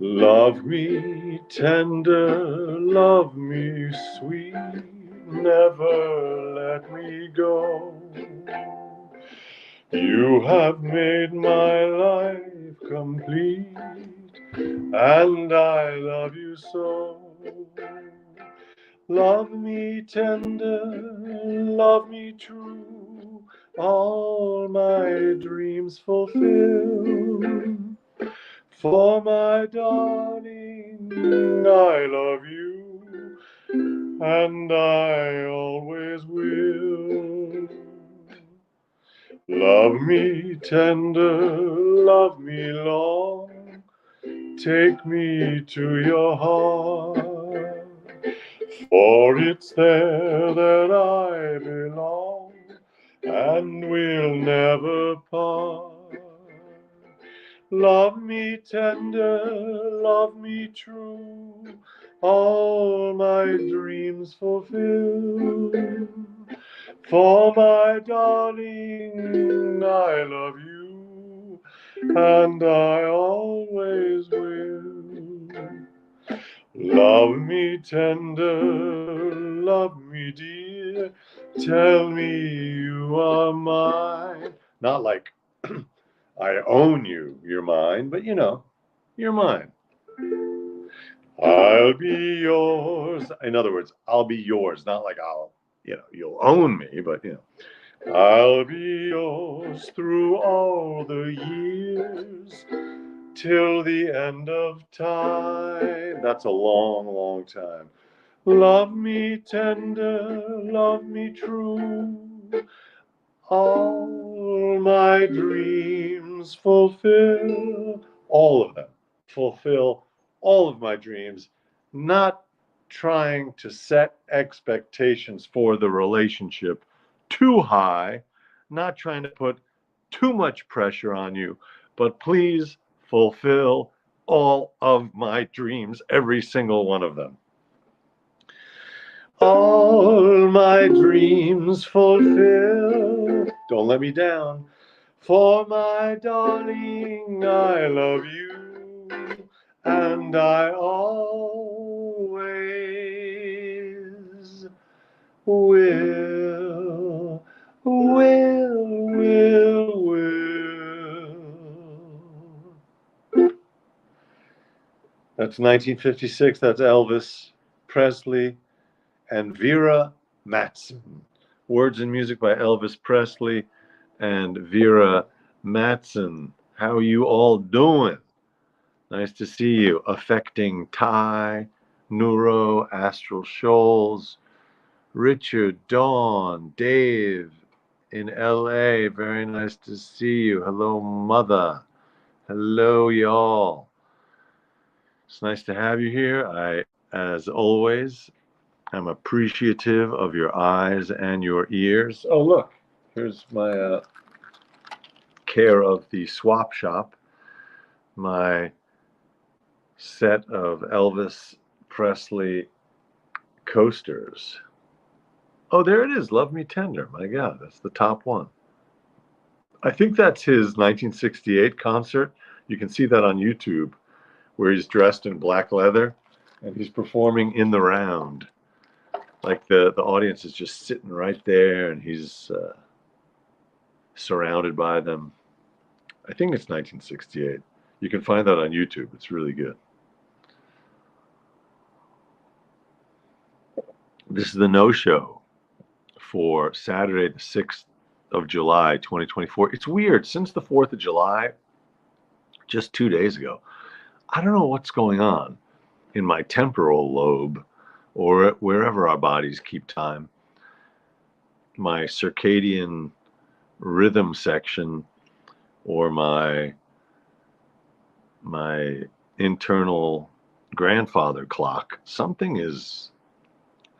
Love me tender, love me sweet, never let me go. You have made my life complete, and I love you so. Love me tender, love me true, all my dreams fulfill. For my darling, I love you, and I always will. Love me tender, love me long, take me to your heart, for it's there that I belong, and we'll never part. Love me tender, love me true, all my dreams fulfill. For my darling, I love you, and I always will. Love me tender, love me dear, tell me you are mine. Not like I own you, you're mine, but you're mine. I'll be yours. In other words, I'll be yours, not like you'll own me, but I'll be yours through all the years till the end of time. That's a long, long time. Love me tender, love me true, all my dreams fulfill. All of them. Fulfill all of my dreams, not trying to set expectations for the relationship too high, not trying to put too much pressure on you, but please fulfill all of my dreams, every single one of them. All my dreams fulfill. Don't let me down. For my darling, I love you, and I always will, will. That's 1956. That's Elvis Presley and Vera Mattson. Words and music by Elvis Presley and Vera Mattson. How you all doing? Nice to see you. Affecting Ty, Neuro, Astral Shoals, Richard, Dawn, Dave in LA. Very nice to see you. Hello, Mother. Hello, y'all. It's nice to have you here. I, as always, am appreciative of your eyes and your ears. Oh, look, here's my care of the swap shop, my set of Elvis Presley coasters. Oh, there it is, Love Me Tender. My God, that's the top one. I think that's his 1968 concert. You can see that on YouTube, where he's dressed in black leather and he's performing in the round. Like the audience is just sitting right there and he's surrounded by them. I think it's 1968. You can find that on YouTube. It's really good. This is the no-show for Saturday, the 6th of July, 2024. It's weird. Since the 4th of July, just 2 days ago, I don't know what's going on in my temporal lobe or wherever our bodies keep time. My circadian rhythm section or my internal grandfather clock, something is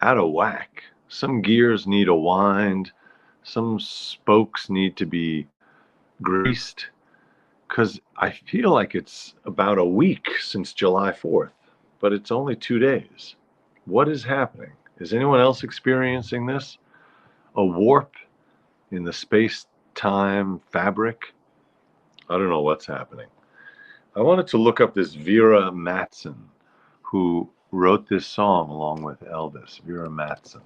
out of whack. Some gears need a wind, some spokes need to be greased, because I feel like it's about a week since July 4th, but it's only 2 days. What is happening? Is anyone else experiencing this? A warp in the space-time fabric? I don't know what's happening. I wanted to look up this Vera Mattson, who wrote this song along with Elvis. Vera Mattson,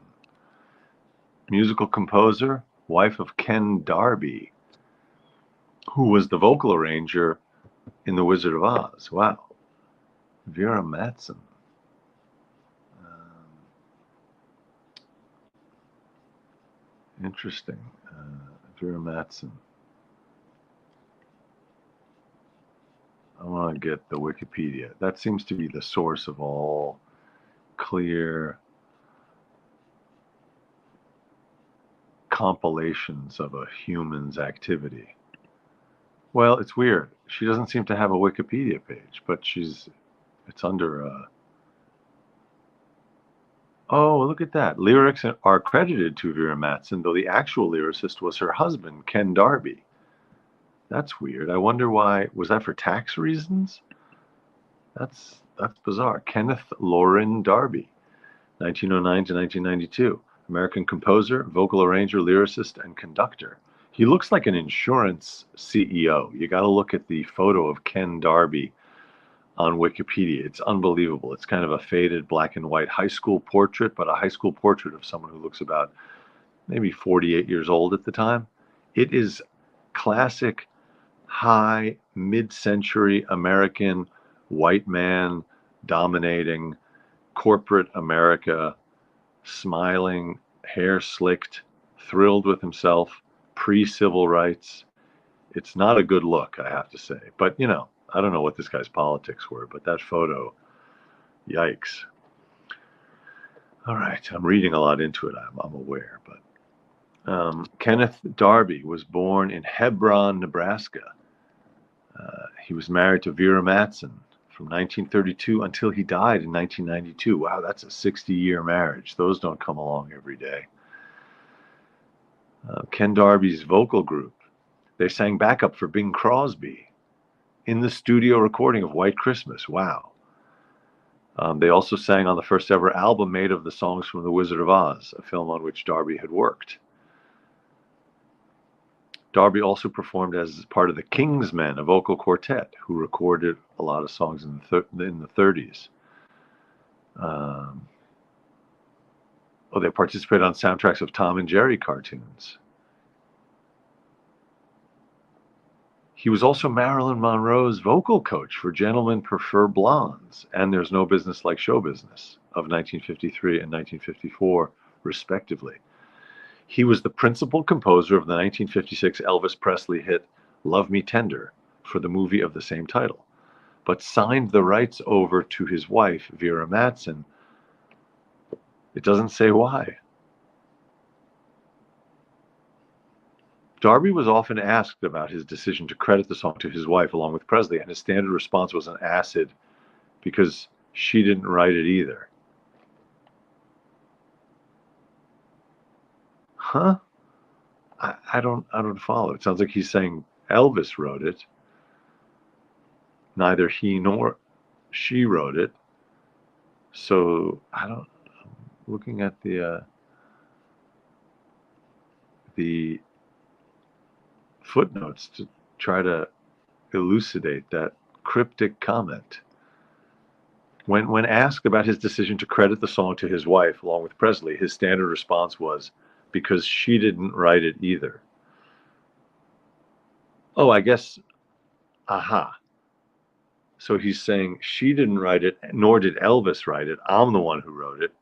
musical composer, wife of Ken Darby, who was the vocal arranger in The Wizard of Oz. Wow. Vera Mattson. Interesting. Vera Mattson. I want to get the Wikipedia. That seems to be the source of all clear compilations of a human's activity. Well, it's weird. She doesn't seem to have a Wikipedia page, but it's under oh, look at that. Lyrics are credited to Vera Mattson, though the actual lyricist was her husband, Ken Darby. That's weird. I wonder why. Was that for tax reasons? That's bizarre. Kenneth Loren Darby, 1909 to 1992. American composer, vocal arranger, lyricist, and conductor. He looks like an insurance CEO. You got to look at the photo of Ken Darby on Wikipedia. It's unbelievable. It's kind of a faded black and white high school portrait, but a high school portrait of someone who looks about maybe 48 years old at the time. It is classic high mid-century American white man dominating corporate America, smiling, hair slicked, thrilled with himself, pre-civil rights. It's not a good look, I have to say. But, you know, I don't know what this guy's politics were, but that photo, yikes. All right, I'm reading a lot into it, I'm aware. But Kenneth Darby was born in Hebron, Nebraska. He was married to Vera Mattson from 1932 until he died in 1992. Wow, that's a 60-year marriage. Those don't come along every day. Ken Darby's vocal group, they sang backup for Bing Crosby in the studio recording of White Christmas. Wow. They also sang on the first ever album made of the songs from The Wizard of Oz, a film on which Darby had worked. Darby also performed as part of the King's Men, a vocal quartet who recorded a lot of songs in the 30s. They participated on soundtracks of Tom and Jerry cartoons. He was also Marilyn Monroe's vocal coach for Gentlemen Prefer Blondes and There's No Business Like Show Business of 1953 and 1954, respectively. He was the principal composer of the 1956 Elvis Presley hit Love Me Tender for the movie of the same title, but signed the rights over to his wife, Vera Mattson. It doesn't say why. Darby was often asked about his decision to credit the song to his wife along with Presley, and his standard response was an acid because she didn't write it either. Huh? I don't follow. It sounds like he's saying Elvis wrote it. Neither he nor she wrote it. So I'm looking at the footnotes to try to elucidate that cryptic comment. When asked about his decision to credit the song to his wife along with Presley, his standard response was, because she didn't write it either. Oh, I guess, aha. So he's saying she didn't write it, nor did Elvis write it. I'm the one who wrote it.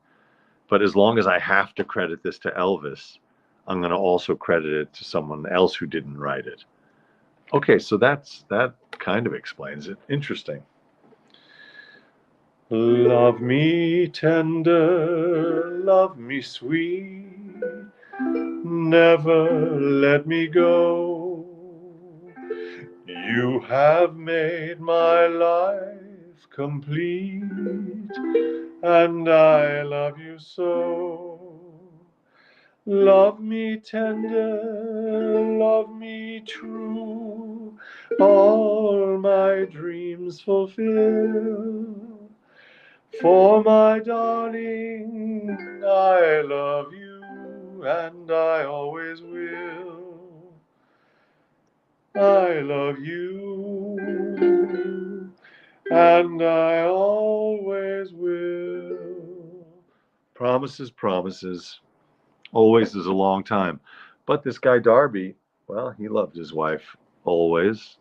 But as long as I have to credit this to Elvis, I'm going to also credit it to someone else who didn't write it. Okay, so that kind of explains it. Interesting. Love me tender, love me sweet, never let me go. You have made my life complete, and I love you so. Love me tender, love me true, all my dreams fulfill. For my darling, I love you, and I always will. I love you. and I always will. Promises, promises. Always is a long time. But this guy Darby, well, he loved his wife always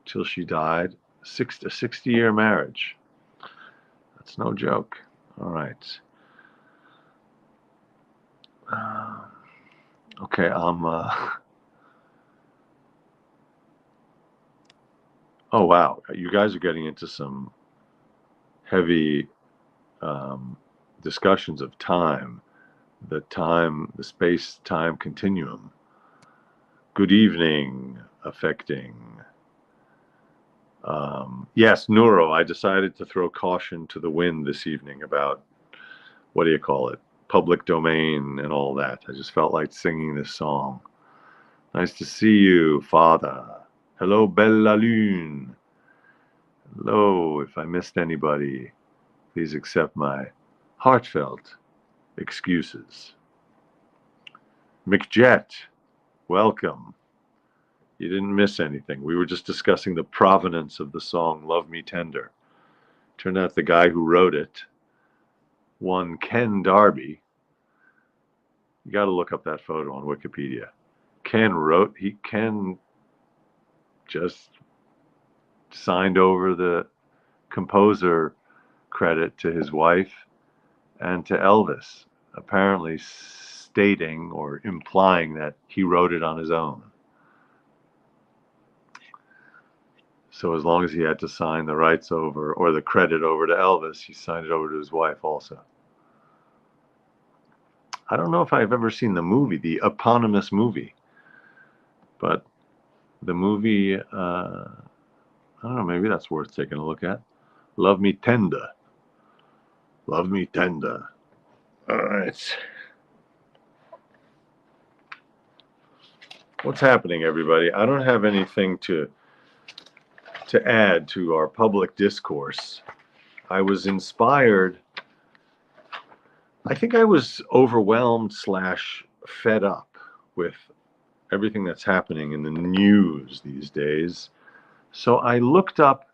till she died. A 60-year marriage. That's no joke. All right. Okay, oh, wow. You guys are getting into some heavy discussions of time, the space-time continuum. Good evening, affecting. Yes, Neuro, I decided to throw caution to the wind this evening about, what do you call it, public domain and all that. I just felt like singing this song. Nice to see you, Father. Hello, Bella Lune. Hello, if I missed anybody, please accept my heartfelt excuses. McJet, welcome. You didn't miss anything. We were just discussing the provenance of the song Love Me Tender. Turned out the guy who wrote it, one Ken Darby, you got to look up that photo on Wikipedia. Ken just signed over the composer credit to his wife and to Elvis, apparently stating or implying that he wrote it on his own. So as long as he had to sign the rights over or the credit over to Elvis, he signed it over to his wife also. I don't know if I've ever seen the movie, the eponymous movie, but the movie, I don't know, maybe that's worth taking a look at. Love Me Tender. Love Me Tender. All right. What's happening, everybody? I don't have anything to add to our public discourse. I was inspired. I think I was overwhelmed / fed up with everything that's happening in the news these days. So I looked up,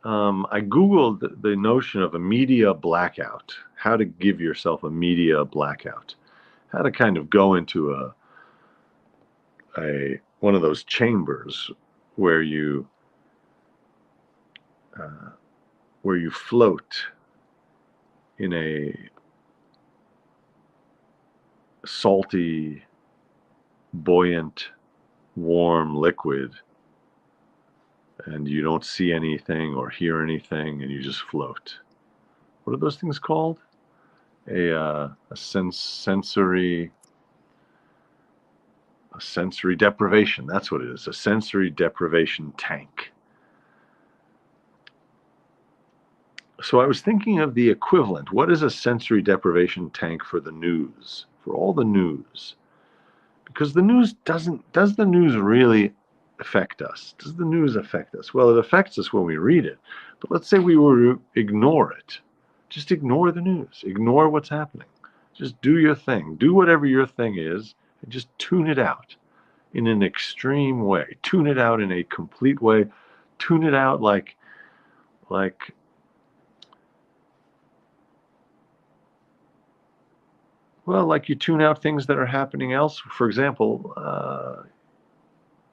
I Googled the notion of a media blackout, how to give yourself a media blackout, how to kind of go into one of those chambers where you float in a salty, buoyant, warm liquid, and you don't see anything or hear anything, and you just float. What are those things called? A sensory deprivation. That's what it is. A sensory deprivation tank. So I was thinking of the equivalent. What is a sensory deprivation tank for the news? For all the news? Because the news does the news really affect us? Does the news affect us? Well, it affects us when we read it. But let's say we were to ignore it. Just ignore the news. Ignore what's happening. Just do your thing. Do whatever your thing is and just tune it out in an extreme way. Tune it out in a complete way. Tune it out like you tune out things that are happening else. For example,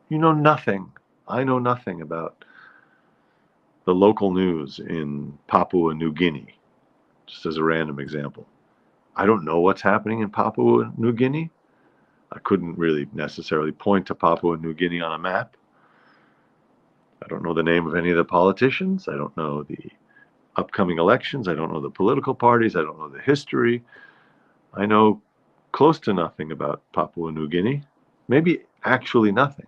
you know nothing. I know nothing about the local news in Papua New Guinea, just as a random example. I don't know what's happening in Papua New Guinea. I couldn't really necessarily point to Papua New Guinea on a map. I don't know the name of any of the politicians. I don't know the upcoming elections. I don't know the political parties. I don't know the history. I know close to nothing about Papua New Guinea, maybe actually nothing.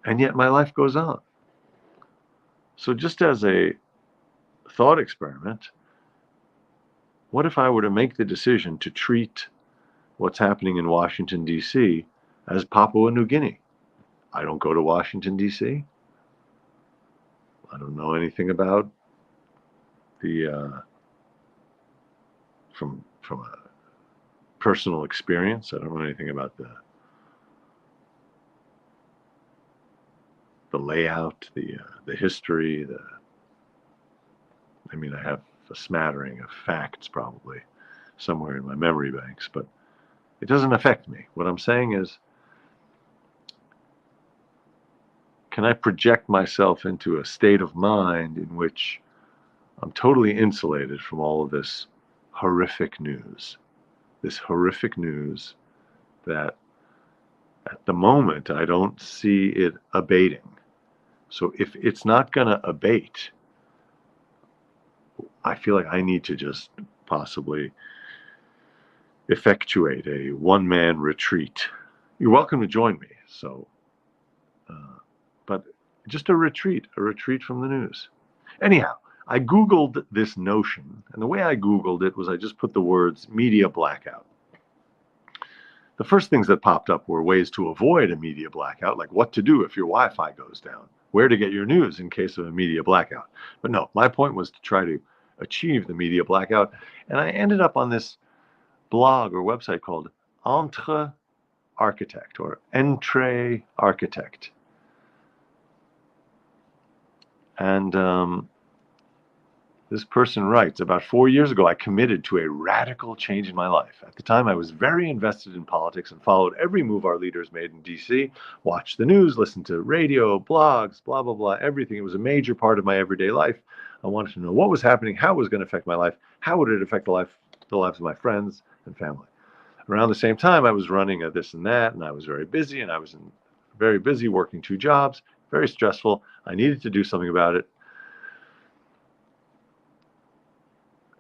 And yet my life goes on. So just as a thought experiment, what if I were to make the decision to treat what's happening in Washington, D.C. as Papua New Guinea? I don't go to Washington, D.C. I don't know anything about from a personal experience. I don't know anything about the the layout, the history, I have a smattering of facts probably somewhere in my memory banks, but it doesn't affect me. What I'm saying is, can I project myself into a state of mind in which I'm totally insulated from all of this horrific news? This horrific news that at the moment I don't see it abating. So if it's not going to abate, I feel like I need to just possibly effectuate a one-man retreat. You're welcome to join me. But just a retreat from the news. Anyhow, I Googled this notion, and the way I Googled it was I just put the words media blackout. The first things that popped up were ways to avoid a media blackout, like what to do if your Wi-Fi goes down, where to get your news in case of a media blackout. But no, my point was to try to achieve the media blackout, and I ended up on this blog or website called Entre Architect or Entre Architect. And this person writes, about 4 years ago, I committed to a radical change in my life. At the time, I was very invested in politics and followed every move our leaders made in DC, watched the news, listened to radio, blogs, blah, blah, blah, everything. It was a major part of my everyday life. I wanted to know what was happening, how it was going to affect my life, how would it affect the lives of my friends and family. Around the same time, I was running a this and that, and I was very busy, and I was very busy working 2 jobs, very stressful. I needed to do something about it.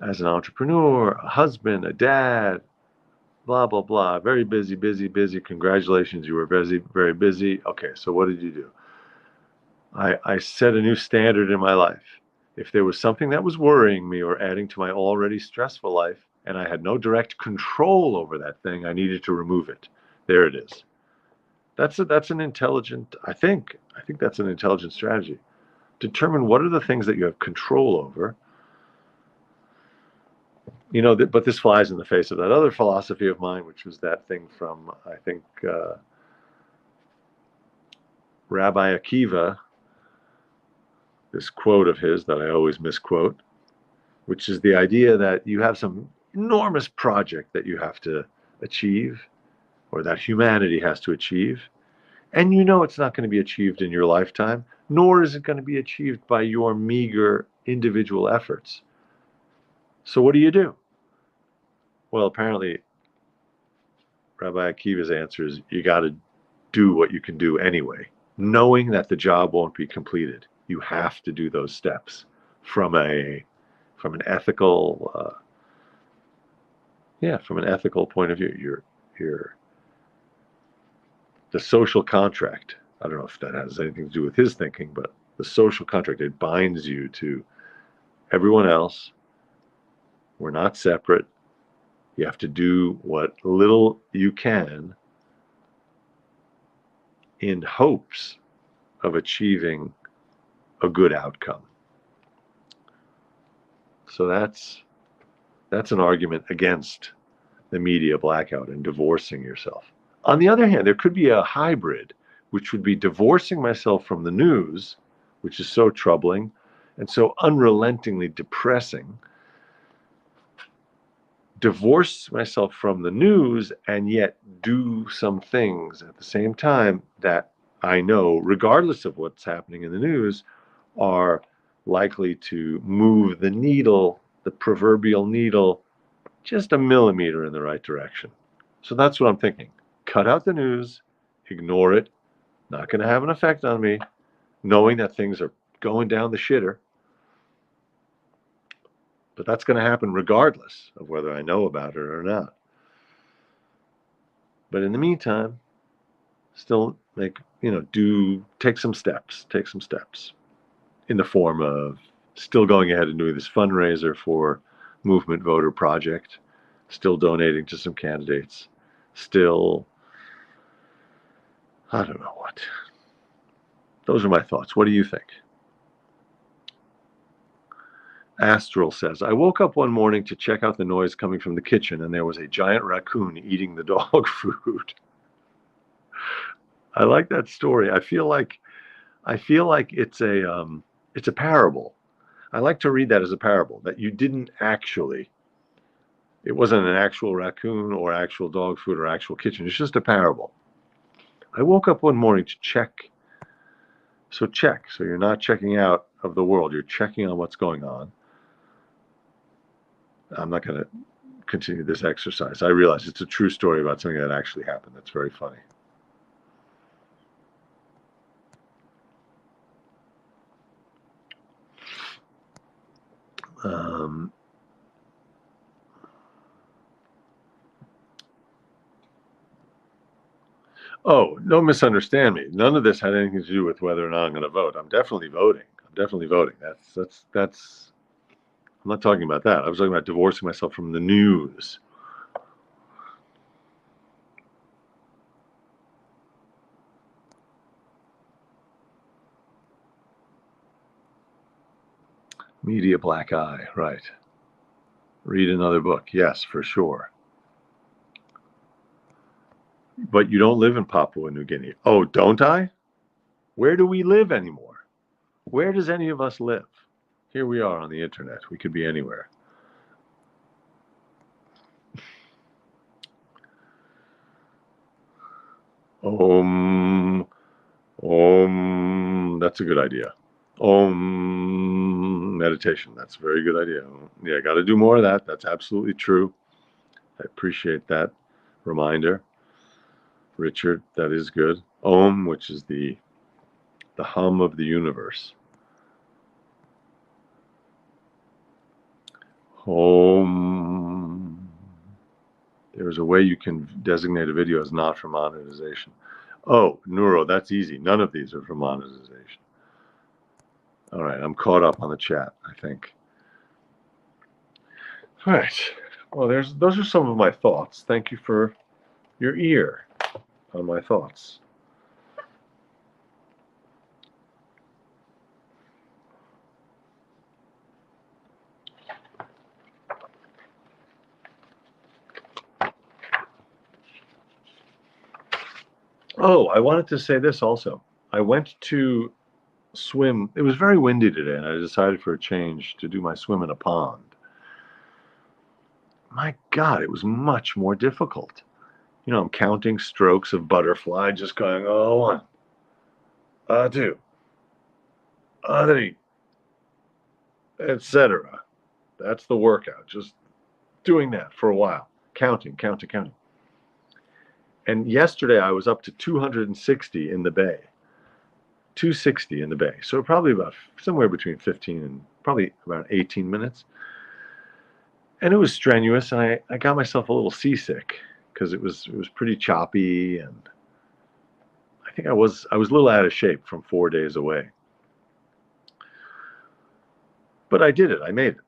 As an entrepreneur, a husband, a dad, blah, blah, blah. Very busy, busy, busy. Congratulations, you were busy, very busy. Okay, so what did you do? I set a new standard in my life. If there was something that was worrying me or adding to my already stressful life, and I had no direct control over that thing, I needed to remove it. There it is. That's an intelligent, I think that's an intelligent strategy. Determine what are the things that you have control over. But this flies in the face of that other philosophy of mine, which was that thing from, I think, Rabbi Akiva, this quote of his that I always misquote, which is the idea that you have some enormous project that you have to achieve, or that humanity has to achieve, and it's not going to be achieved in your lifetime, nor is it going to be achieved by your meager individual efforts. So what do? Well, apparently, Rabbi Akiva's answer is you got to do what you can do anyway, knowing that the job won't be completed. You have to do those steps from an ethical, from an ethical point of view. The social contract. I don't know if that has anything to do with his thinking, but the social contract, it binds you to everyone else. We're not separate. You have to do what little you can in hopes of achieving a good outcome. So that's an argument against the media blackout and divorcing yourself. On the other hand, there could be a hybrid, which would be divorcing myself from the news, which is so troubling and so unrelentingly depressing. Divorce myself from the news and yet do some things at the same time that I know, regardless of what's happening in the news, are likely to move the needle, the proverbial needle, just a millimeter in the right direction. So that's what I'm thinking. Cut out the news, ignore it, not going to have an effect on me, knowing that things are going down the shitter. But that's going to happen regardless of whether I know about it or not. But in the meantime, still take some steps in the form of still going ahead and doing this fundraiser for Movement Voter Project, still donating to some candidates, still, I don't know what. Those are my thoughts. What do you think? Astral says, I woke up one morning to check out the noise coming from the kitchen, and there was a giant raccoon eating the dog food. I like that story. I feel like I feel like it's a parable. I like to read that as a parable, that you didn't actually, it wasn't an actual raccoon or actual dog food or actual kitchen. It's just a parable. I woke up one morning to check. So check. So you're not checking out of the world. You're checking on what's going on. I'm not going to continue this exercise. I realize it's a true story about something that actually happened. That's very funny. Oh, don't misunderstand me. None of this had anything to do with whether or not I'm going to vote. I'm definitely voting. I'm definitely voting. That's. I'm not talking about that. I was talking about divorcing myself from the news. Media black eye, right. Read another book. Yes, for sure. But you don't live in Papua New Guinea. Oh, don't I? Where do we live anymore? Where does any of us live? Here we are on the internet. We could be anywhere. Om, Om. That's a good idea. Om meditation. That's a very good idea. Yeah, got to do more of that. That's absolutely true. I appreciate that reminder. Richard, that is good. Om, which is the hum of the universe. Om. There's a way you can designate a video as not for monetization. Oh, Neuro, that's easy. None of these are for monetization. All right, I'm caught up on the chat, I think. All right. Well, those are some of my thoughts. Thank you for your ear on my thoughts. Oh, I wanted to say this also. I went to swim. It was very windy today, and I decided for a change to do my swim in a pond. My God, it was much more difficult. You know, I'm counting strokes of butterfly, just going, oh, one, two, three, etc. That's the workout. Just doing that for a while, counting. And yesterday I was up to 260 in the bay. 260 in the bay. So probably about somewhere between 15 and probably about 18 minutes. And it was strenuous, and I got myself a little seasick because it was pretty choppy, and I think I was a little out of shape from 4 days away. But I did it. I made it.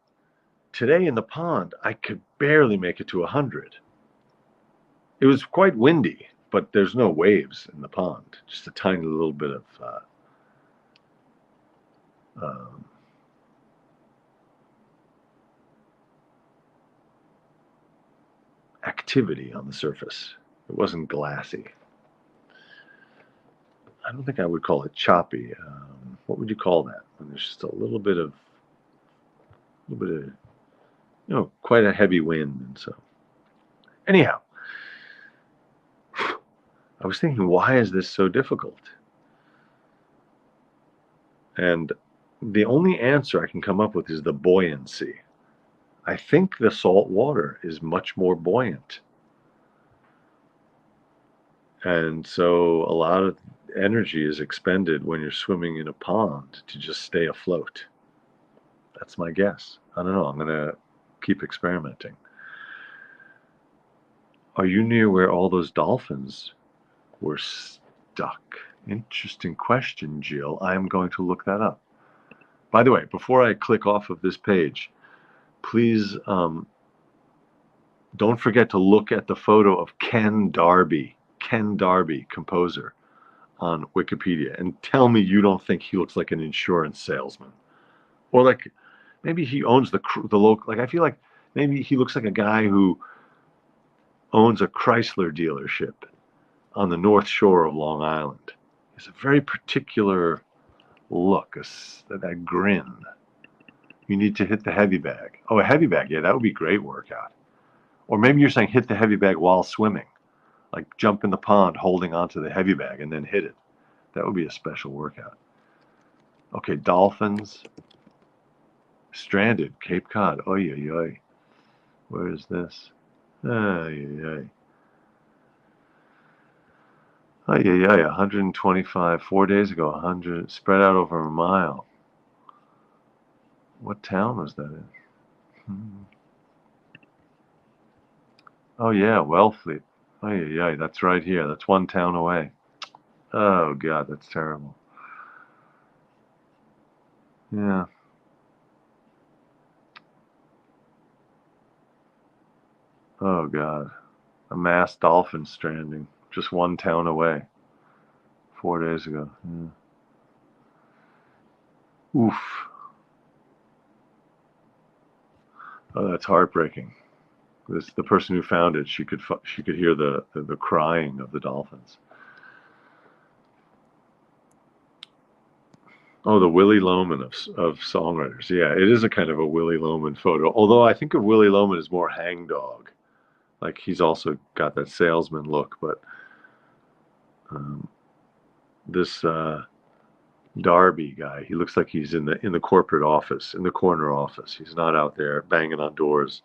Today in the pond, I could barely make it to 100. It was quite windy, but there's no waves in the pond. Just a tiny little bit of activity on the surface. It wasn't glassy. I don't think I would call it choppy. What would you call that? When there's just a little bit of, quite a heavy wind, and so. Anyhow, I was thinking, why is this so difficult? And the only answer I can come up with is the buoyancy. I think the salt water is much more buoyant. And so a lot of energy is expended when you're swimming in a pond to just stay afloat. That's my guess. I don't know. I'm going to keep experimenting. Are you near where all those dolphins were stuck? Interesting question, Jill. I'm going to look that up. By the way, before I click off of this page, please don't forget to look at the photo of Ken Darby, composer, on Wikipedia, and tell me you don't think he looks like an insurance salesman, or like maybe he owns the local. Like I feel like maybe he looks like a guy who owns a Chrysler dealership on the North Shore of Long Island. It's a very particular look, that grin. You need to hit the heavy bag. Oh, a heavy bag. Yeah, that would be a great workout. Or maybe you're saying hit the heavy bag while swimming. Like jump in the pond holding onto the heavy bag and then hit it. That would be a special workout. Okay, dolphins. Stranded, Cape Cod. Oy, oy, oy. Where is this? Ay, ay, ay. Ay, ay, ay. 125. 4 days ago, 100. Spread out over a mile. What town was that in? Oh, yeah, Wellfleet. Ay, ay, ay. That's right here. That's one town away. Oh, God, that's terrible. Yeah. Oh, God. A mass dolphin stranding. Just one town away. 4 days ago. Yeah. Oof. Oh, that's heartbreaking. The person who found it, she could hear the crying of the dolphins. Oh, the Willy Loman of songwriters. Yeah, it is a kind of a Willy Loman photo. Although I think of Willy Loman as more hangdog. Like he's also got that salesman look, but this Darby guy, he looks like he's in the corporate office, in the corner office. He's not out there banging on doors.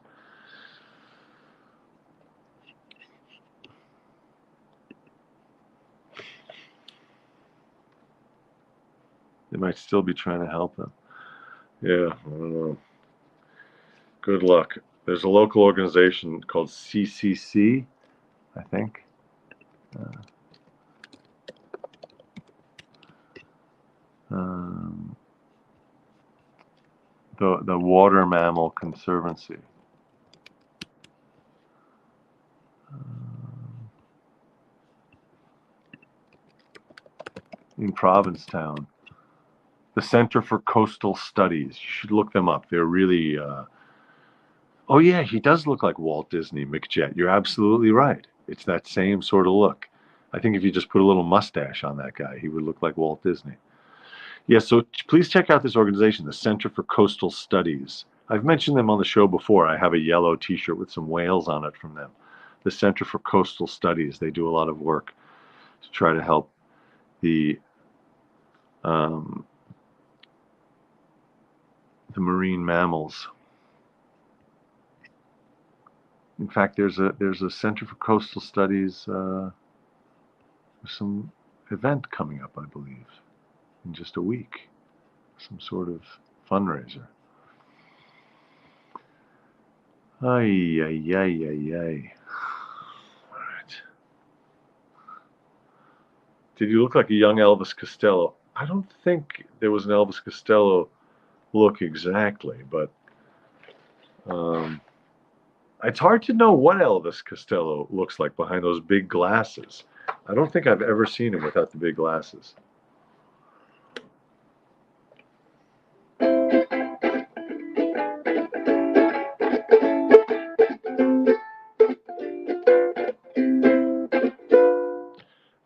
They might still be trying to help them. Yeah, I don't know. Good luck. There's a local organization called CCC, I think. The Water Mammal Conservancy. In Provincetown. The Center for Coastal Studies. You should look them up. They're really... Oh, yeah, he does look like Walt Disney, McJet. You're absolutely right. It's that same sort of look. I think if you just put a little mustache on that guy, he would look like Walt Disney. Yeah, so please check out this organization, the Center for Coastal Studies. I've mentioned them on the show before. I have a yellow T-shirt with some whales on it from them. The Center for Coastal Studies. They do a lot of work to try to help the marine mammals. In fact, there's a Center for Coastal Studies. Some event coming up, I believe, in just a week. Some sort of fundraiser. Ay, ay, ay, ay, ay. All right. Did you look like a young Elvis Costello? I don't think there was an Elvis Costello look exactly, but it's hard to know what Elvis Costello looks like behind those big glasses. I don't think I've ever seen him without the big glasses.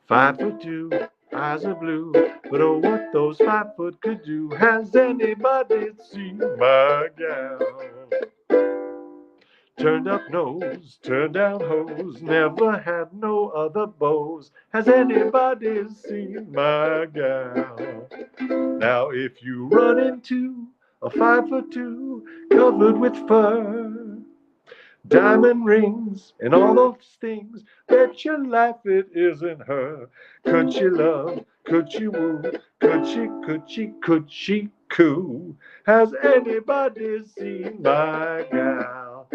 Five foot two, eyes are blue, but oh, what those 5 foot could do. Has anybody seen my gal? Turned up nose, turned down hose, never had no other beaux. Has anybody seen my gal? Now if you run into a 5 foot two, covered with fur, diamond rings and all those things, bet your life it isn't her. Could she love? Could she woo? Could she coo? Has anybody seen my gal?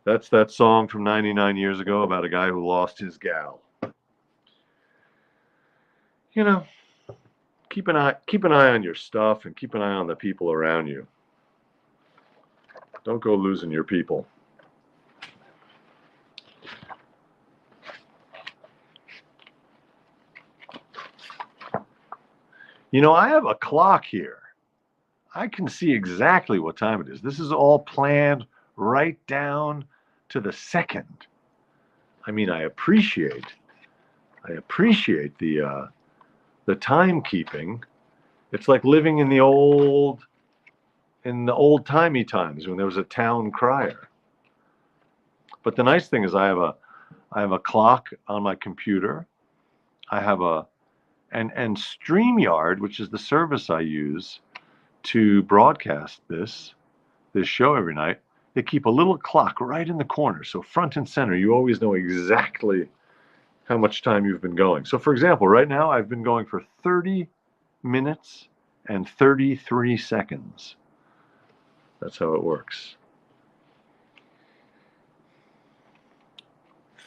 That's that song from 99 years ago about a guy who lost his gal. You know, keep an eye on your stuff and keep an eye on the people around you. Don't go losing your people. You know, I have a clock here. I can see exactly what time it is. This is all planned right down to the second. I mean, I appreciate appreciate the timekeeping. It's like living in the old timey times when there was a town crier. But the nice thing is I have a clock on my computer. I have and StreamYard, which is the service I use to broadcast this show every night. They keep a little clock right in the corner, so front and center. You always know exactly how much time you've been going. So, for example, right now I've been going for 30 minutes and 33 seconds. That's how it works.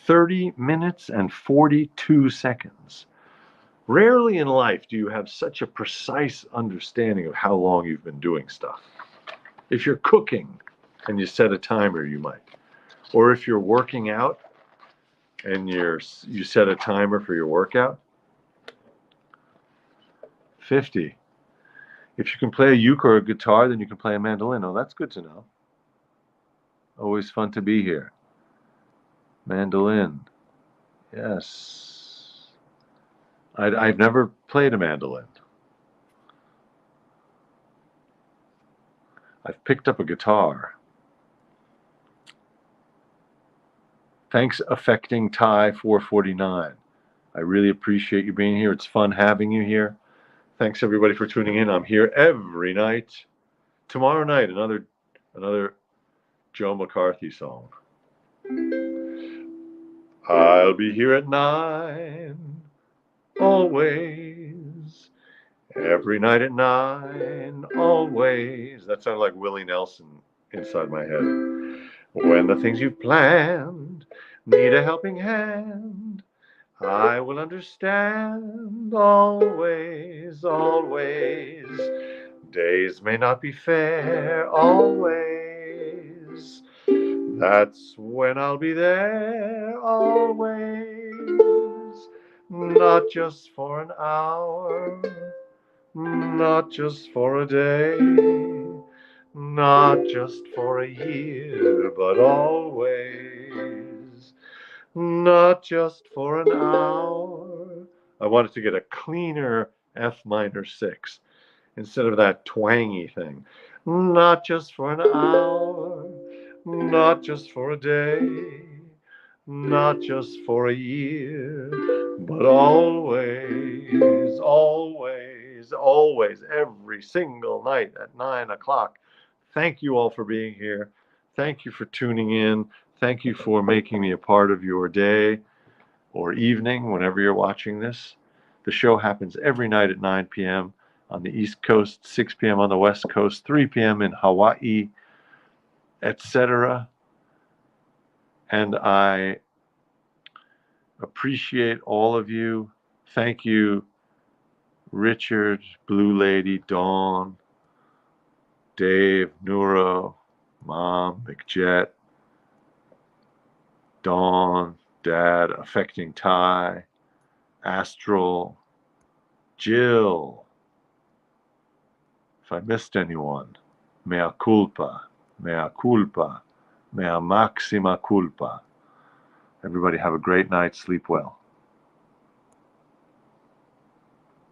30 minutes and 42 seconds. Rarely in life do you have such a precise understanding of how long you've been doing stuff. If you're cooking and you set a timer, you might. Or if you're working out and you set a timer for your workout. 50. If you can play a uke or a guitar, then you can play a mandolin. Oh, that's good to know. Always fun to be here. Mandolin. Yes. I've never played a mandolin. I've picked up a guitar. Thanks, Affecting Thai 449. I really appreciate you being here. It's fun having you here. Thanks everybody for tuning in. I'm here every night. Tomorrow night, another Joe McCarthy song. I'll be here at 9, always. Every night at 9, always. That sounded like Willie Nelson inside my head. When the things you've planned need a helping hand, I will understand always, always. Days may not be fair always. That's when I'll be there always. Not just for an hour, not just for a day, not just for a year, but always. Not just for an hour. I wanted to get a cleaner F minor 6 instead of that twangy thing. Not just for an hour, not just for a day, not just for a year, but always, always, always, every single night at 9 o'clock. Thank you all for being here. Thank you for tuning in. Thank you for making me a part of your day or evening whenever you're watching this. The show happens every night at 9 p.m. on the East Coast, 6 p.m. on the West Coast, 3 p.m. in Hawaii, etc. And I appreciate all of you. Thank you, Richard, Blue Lady, Dawn, Dave, Neuro, Mom, McJet, Dawn, Dad, Affecting Thai, Astral, Jill. If I missed anyone, mea culpa, mea culpa, mea maxima culpa. Everybody have a great night. Sleep well.